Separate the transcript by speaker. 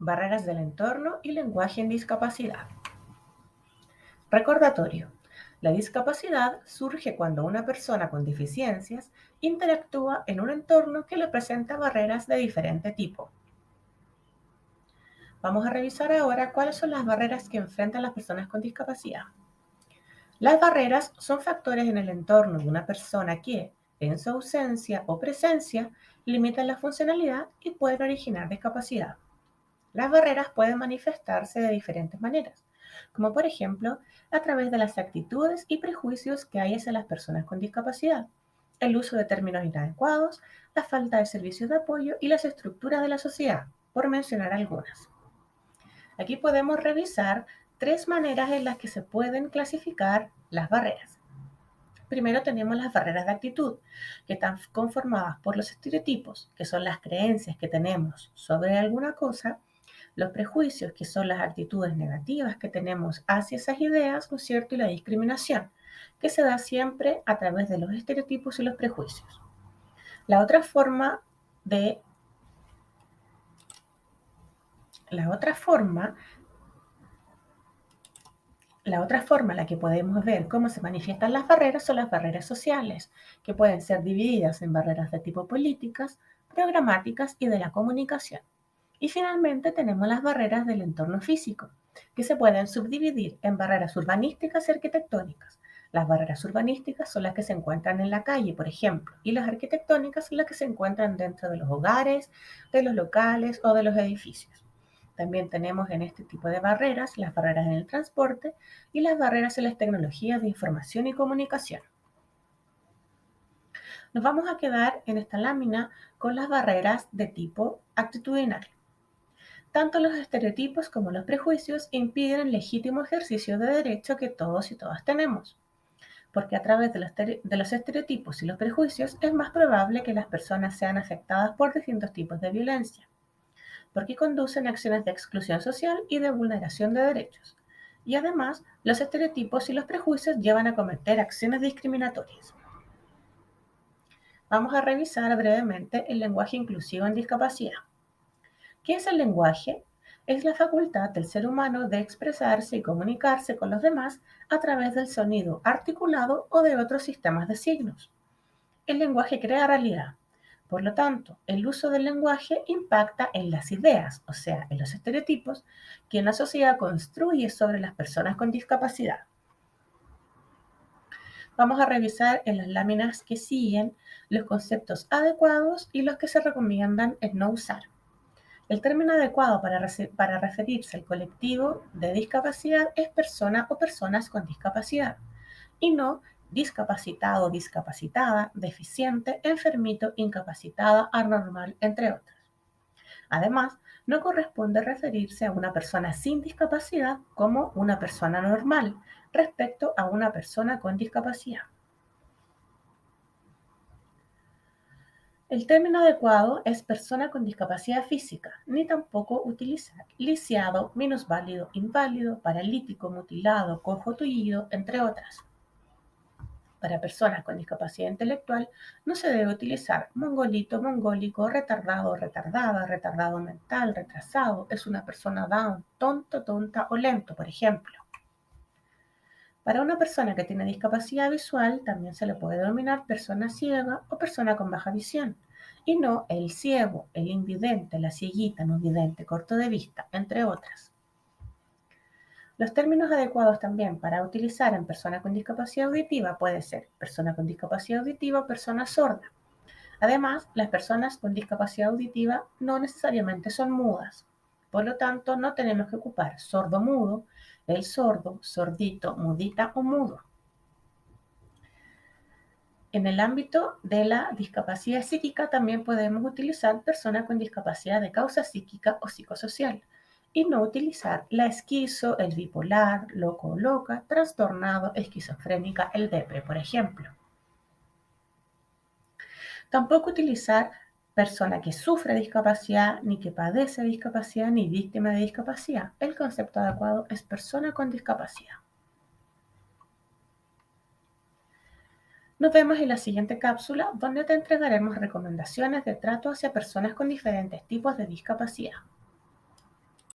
Speaker 1: Barreras del entorno y lenguaje en discapacidad. Recordatorio. La discapacidad surge cuando una persona con deficiencias interactúa en un entorno que le presenta barreras de diferente tipo. Vamos a revisar ahora cuáles son las barreras que enfrentan las personas con discapacidad. Las barreras son factores en el entorno de una persona que, en su ausencia o presencia, limitan la funcionalidad y pueden originar discapacidad. Las barreras pueden manifestarse de diferentes maneras, como por ejemplo a través de las actitudes y prejuicios que hay hacia las personas con discapacidad, el uso de términos inadecuados, la falta de servicios de apoyo y las estructuras de la sociedad, por mencionar algunas. Aquí podemos revisar tres maneras en las que se pueden clasificar las barreras. Primero tenemos las barreras de actitud, que están conformadas por los estereotipos, que son las creencias que tenemos sobre alguna cosa, los prejuicios, que son las actitudes negativas que tenemos hacia esas ideas, ¿no es cierto? Y la discriminación, que se da siempre a través de los estereotipos y los prejuicios. La otra forma de la otra forma La otra forma en la que podemos ver cómo se manifiestan las barreras son las barreras sociales, que pueden ser divididas en barreras de tipo políticas, programáticas y de la comunicación. Y finalmente tenemos las barreras del entorno físico, que se pueden subdividir en barreras urbanísticas y arquitectónicas. Las barreras urbanísticas son las que se encuentran en la calle, por ejemplo, y las arquitectónicas son las que se encuentran dentro de los hogares, de los locales o de los edificios. También tenemos en este tipo de barreras las barreras en el transporte y las barreras en las tecnologías de información y comunicación. Nos vamos a quedar en esta lámina con las barreras de tipo actitudinal. Tanto los estereotipos como los prejuicios impiden el legítimo ejercicio de derecho que todos y todas tenemos, porque a través de los estereotipos y los prejuicios es más probable que las personas sean afectadas por distintos tipos de violencia, porque conducen a acciones de exclusión social y de vulneración de derechos. Y además, los estereotipos y los prejuicios llevan a cometer acciones discriminatorias. Vamos a revisar brevemente el lenguaje inclusivo en discapacidad. ¿Qué es el lenguaje? Es la facultad del ser humano de expresarse y comunicarse con los demás a través del sonido articulado o de otros sistemas de signos. El lenguaje crea realidad. Por lo tanto, el uso del lenguaje impacta en las ideas, o sea, en los estereotipos que una sociedad construye sobre las personas con discapacidad. Vamos a revisar en las láminas que siguen los conceptos adecuados y los que se recomiendan en no usar. El término adecuado para referirse al colectivo de discapacidad es persona o personas con discapacidad y no discapacitado, discapacitada, deficiente, enfermito, incapacitada, anormal, entre otros. Además, no corresponde referirse a una persona sin discapacidad como una persona normal respecto a una persona con discapacidad. El término adecuado es persona con discapacidad física, ni tampoco utilizar lisiado, minusválido, inválido, paralítico, mutilado, cojo, tullido, entre otras. Para personas con discapacidad intelectual no se debe utilizar mongolito, mongólico, retardado, retardada, retardado mental, retrasado, es una persona down, tonto, tonta o lento, por ejemplo. Para una persona que tiene discapacidad visual también se le puede denominar persona ciega o persona con baja visión, y no el ciego, el invidente, la cieguita, no vidente, corto de vista, entre otras. Los términos adecuados también para utilizar en persona con discapacidad auditiva puede ser persona con discapacidad auditiva o persona sorda. Además, las personas con discapacidad auditiva no necesariamente son mudas. Por lo tanto, no tenemos que ocupar sordo-mudo, el sordo, sordito, mudita o mudo. En el ámbito de la discapacidad psíquica también podemos utilizar persona con discapacidad de causa psíquica o psicosocial y no utilizar la esquizo, el bipolar, loco o loca, trastornado, esquizofrénica, el depre, por ejemplo. Tampoco utilizar persona que sufre discapacidad, ni que padece discapacidad, ni víctima de discapacidad. El concepto adecuado es persona con discapacidad. Nos vemos en la siguiente cápsula, donde te entregaremos recomendaciones de trato hacia personas con diferentes tipos de discapacidad.